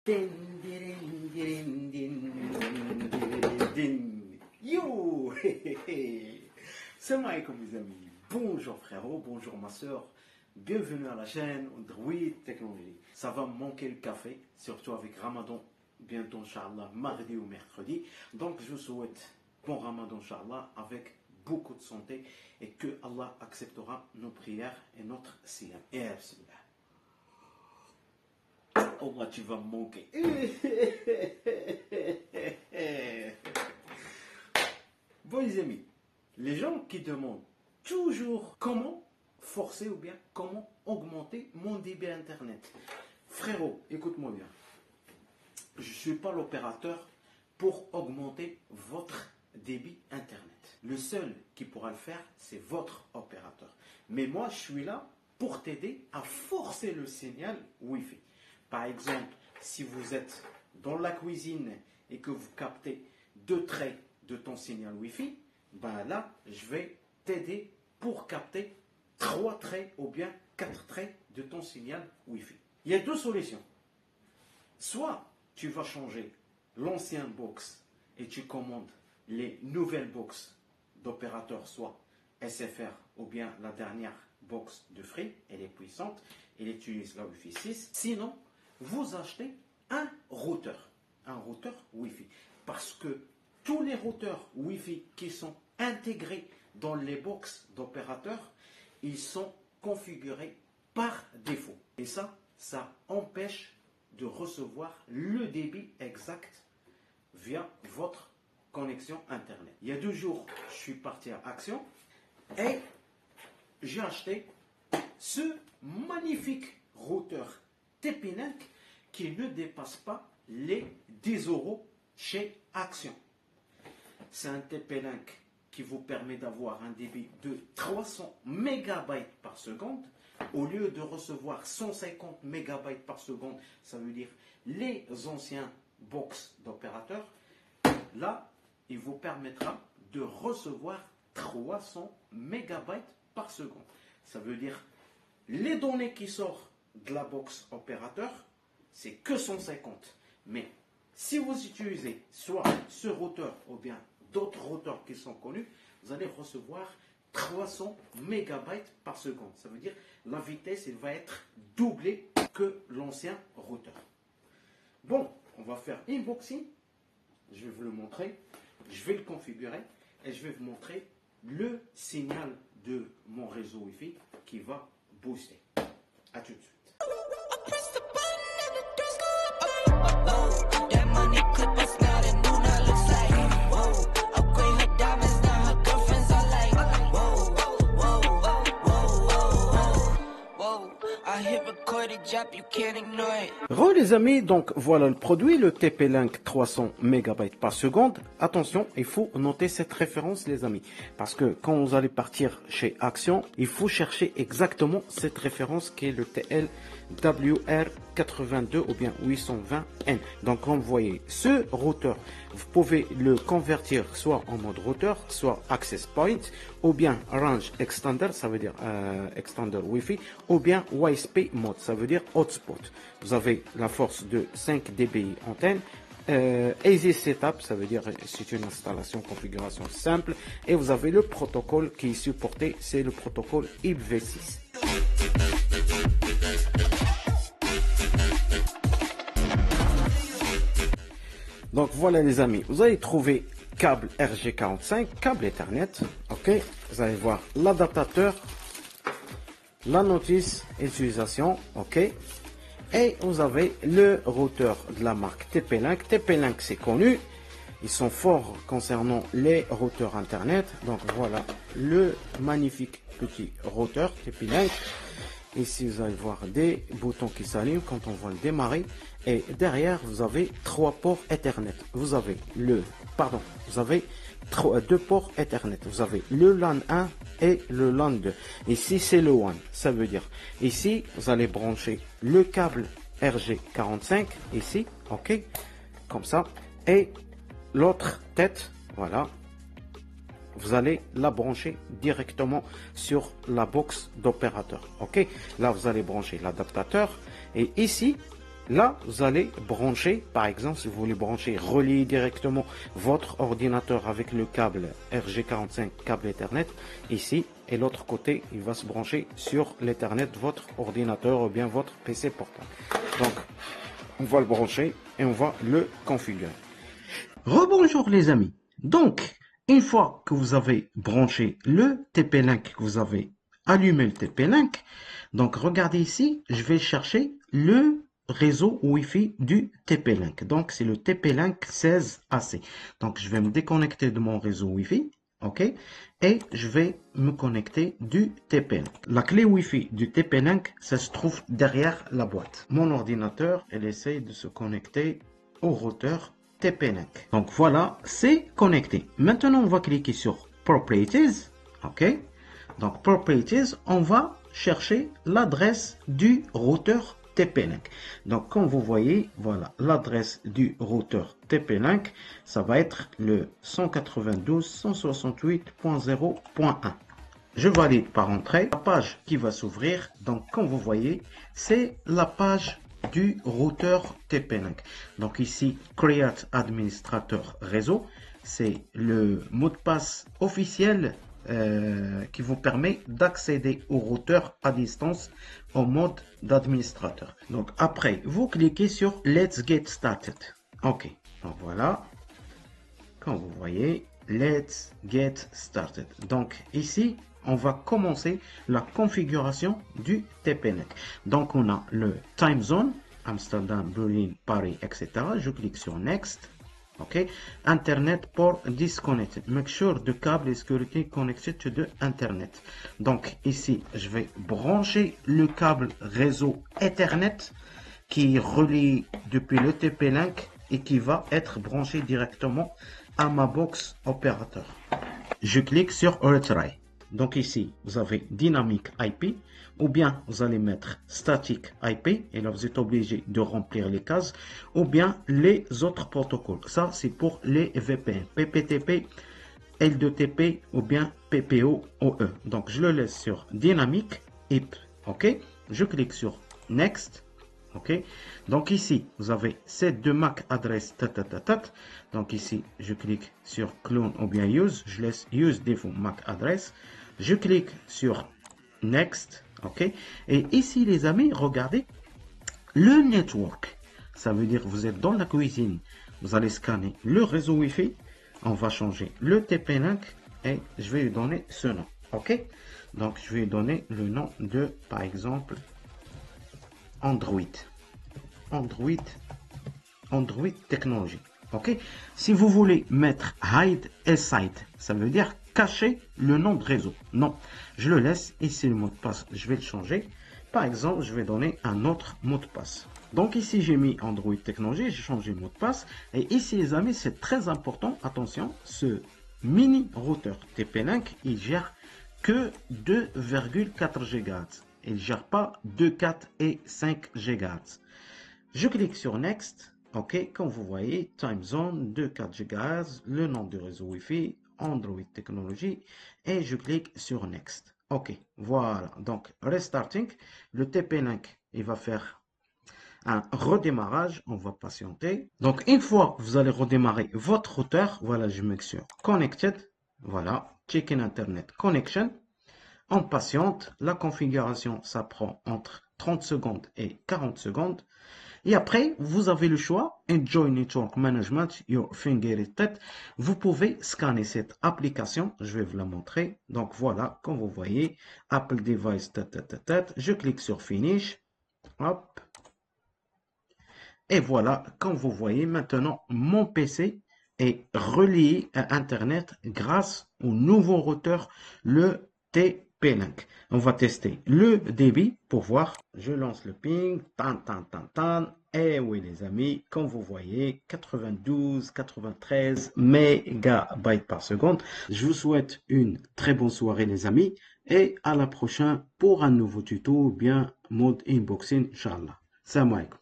Din, din, din, din, din, din. Yo. Salam alaikum mes amis. Bonjour frérot, bonjour ma soeur. Bienvenue à la chaîne Android Technologie. Ça va me manquer le café, surtout avec Ramadan, bientôt Inch'Allah, mardi ou mercredi. Donc je vous souhaite bon Ramadan Inch'Allah avec beaucoup de santé et que Allah acceptera nos prières et notre siyam. Et bismillah. Oh là, tu vas me manquer. Bon les amis, les gens qui demandent toujours comment forcer ou bien comment augmenter mon débit internet. Frérot, écoute-moi bien. Je ne suis pas l'opérateur pour augmenter votre débit internet. Le seul qui pourra le faire, c'est votre opérateur. Mais moi, je suis là pour t'aider à forcer le signal Wi-Fi. Par exemple, si vous êtes dans la cuisine et que vous captez 2 traits de ton signal Wi-Fi, ben là, je vais t'aider pour capter 3 traits ou bien 4 traits de ton signal Wi-Fi. Il y a 2 solutions. Soit tu vas changer l'ancienne box et tu commandes les nouvelles box d'opérateurs, soit SFR ou bien la dernière box de Free, elle est puissante, elle utilise la Wi-Fi 6. Sinon, vous achetez un routeur Wi-Fi. Parce que tous les routeurs Wi-Fi qui sont intégrés dans les box d'opérateurs, ils sont configurés par défaut. Et ça empêche de recevoir le débit exact via votre connexion Internet. Il y a 2 jours, je suis parti à Action et j'ai acheté ce magnifique routeur TP-Link qui ne dépasse pas les 10 € chez Action. C'est un TP-Link qui vous permet d'avoir un débit de 300 MB par seconde. Au lieu de recevoir 150 MB par seconde, ça veut dire les anciens box d'opérateurs, là, il vous permettra de recevoir 300 MB par seconde. Ça veut dire les données qui sortent de la box opérateur, c'est que 150. Mais si vous utilisez soit ce routeur ou bien d'autres routeurs qui sont connus, vous allez recevoir 300 MB par seconde. Ça veut dire la vitesse, elle va être doublée que l'ancien routeur. Bon, on va faire unboxing. Je vais vous le montrer. Je vais le configurer et je vais vous montrer le signal de mon réseau Wi-Fi qui va booster. A tout de suite. Re les amis, donc voilà le produit, le TP-Link 300 MB par seconde. Attention, il faut noter cette référence les amis, parce que quand vous allez partir chez Action, il faut chercher exactement cette référence qui est le TLWR82 ou bien 820N. Donc comme vous voyez, ce routeur, vous pouvez le convertir soit en mode routeur, soit access point, ou bien range extender, ça veut dire extender Wi-Fi, ou bien WSP mode, ça veut dire hotspot. Vous avez la force de 5 dBi antenne. Easy Setup, ça veut dire c'est une installation, configuration simple. Et vous avez le protocole qui est supporté, c'est le protocole IPv6. Donc voilà les amis, vous allez trouver câble RG45, câble Ethernet, ok. Vous allez voir l'adaptateur, la notice utilisation, ok. Et vous avez le routeur de la marque TP-Link. TP-Link c'est connu, ils sont forts concernant les routeurs internet. Donc voilà le magnifique petit routeur TP-Link. Ici vous allez voir des boutons qui s'allument quand on va le démarrer. Et derrière vous avez 3 ports Ethernet. Vous avez deux ports Ethernet. Vous avez le LAN 1 et le LAN 2. Ici c'est le WAN. Ça veut dire ici vous allez brancher le câble RG45 ici, ok, comme ça, et l'autre tête, voilà, vous allez la brancher directement sur la box d'opérateur, ok. Là vous allez brancher l'adaptateur et ici Là, vous allez brancher, par exemple, si vous voulez brancher, relier directement votre ordinateur avec le câble RG45 câble Ethernet, ici, et l'autre côté, il va se brancher sur l'Ethernet de votre ordinateur ou bien votre PC portable. Donc, on va le brancher et on va le configurer. Rebonjour les amis. Donc, une fois que vous avez branché le TP-Link, que vous avez allumé le TP-Link, donc regardez ici, je vais chercher le réseau Wi-Fi du TP-Link. Donc, c'est le TP-Link 16AC. Donc, je vais me déconnecter de mon réseau Wi-Fi. OK, et je vais me connecter du TP-Link. La clé Wi-Fi du TP-Link, ça se trouve derrière la boîte. Mon ordinateur, il essaye de se connecter au routeur TP-Link. Donc voilà, c'est connecté. Maintenant, on va cliquer sur Properties. OK, donc Properties, on va chercher l'adresse du routeur TP-Link. Donc, comme vous voyez, voilà, l'adresse du routeur TP-Link, ça va être le 192.168.0.1. Je valide par entrée. La page qui va s'ouvrir, donc comme vous voyez, c'est la page du routeur TP-Link. Donc ici, Create Administrateur Réseau, c'est le mot de passe officiel qui vous permet d'accéder au routeur à distance en mode d'administrateur. Donc après, vous cliquez sur Let's Get Started. OK, donc voilà, comme vous voyez, Let's Get Started. Donc ici, on va commencer la configuration du TP-Link. Donc on a le time zone, Amsterdam, Berlin, Paris, etc. Je clique sur Next. OK. Internet port disconnected. Make sure the cable is currently connected to the Internet. Donc ici, je vais brancher le câble réseau Ethernet qui relie depuis le TP-Link et qui va être branché directement à ma box opérateur. Je clique sur Retry. Donc ici, vous avez Dynamic IP, ou bien vous allez mettre Static IP, et là vous êtes obligé de remplir les cases, ou bien les autres protocoles. Ça, c'est pour les VPN, PPTP, L2TP, ou bien PPO-OE. Donc je le laisse sur Dynamic IP, OK. Je clique sur Next. OK, donc ici vous avez ces deux MAC adresses. Donc ici je clique sur clone ou bien use, je laisse use default MAC adresse, je clique sur next. OK, et ici les amis, regardez le network, ça veut dire que vous êtes dans la cuisine, vous allez scanner le réseau Wi-Fi, on va changer le TP-Link et je vais lui donner ce nom. OK, donc je vais lui donner le nom de, par exemple, Android technologie. OK, si vous voulez mettre hide a site, ça veut dire cacher le nom de réseau. Non, je le laisse. Ici le mot de passe, je vais le changer. Par exemple, je vais donner un autre mot de passe. Donc ici j'ai mis Android technologie, j'ai changé le mot de passe. Et ici les amis, c'est très important, attention, ce mini routeur TP-Link, il gère que 2,4 GHz. Il ne gère pas 2,4 et 5 GHz. Je clique sur Next. OK, comme vous voyez, Time Zone, 2,4 GHz, le nom du réseau Wi-Fi, Android technologie, et je clique sur Next. OK, voilà. Donc, Restarting, le TP-Link, il va faire un redémarrage. On va patienter. Donc, une fois que vous allez redémarrer votre routeur, voilà, je mets sur Connected. Voilà, Check-in Internet Connection. On patiente. La configuration, ça prend entre 30 secondes et 40 secondes. Et après, vous avez le choix, Enjoy Network Management, Your Finger is Dead. Vous pouvez scanner cette application, je vais vous la montrer. Donc voilà, comme vous voyez, Apple Device, je clique sur Finish. Hop. Et voilà, comme vous voyez, maintenant, mon PC est relié à Internet grâce au nouveau routeur, le TP-Link. On va tester le débit pour voir. Je lance le ping. Et oui les amis, comme vous voyez, 92, 93 mégabytes par seconde. Je vous souhaite une très bonne soirée les amis. Et à la prochaine pour un nouveau tuto ou bien mode unboxing, Inch'Allah. Salam alaikum.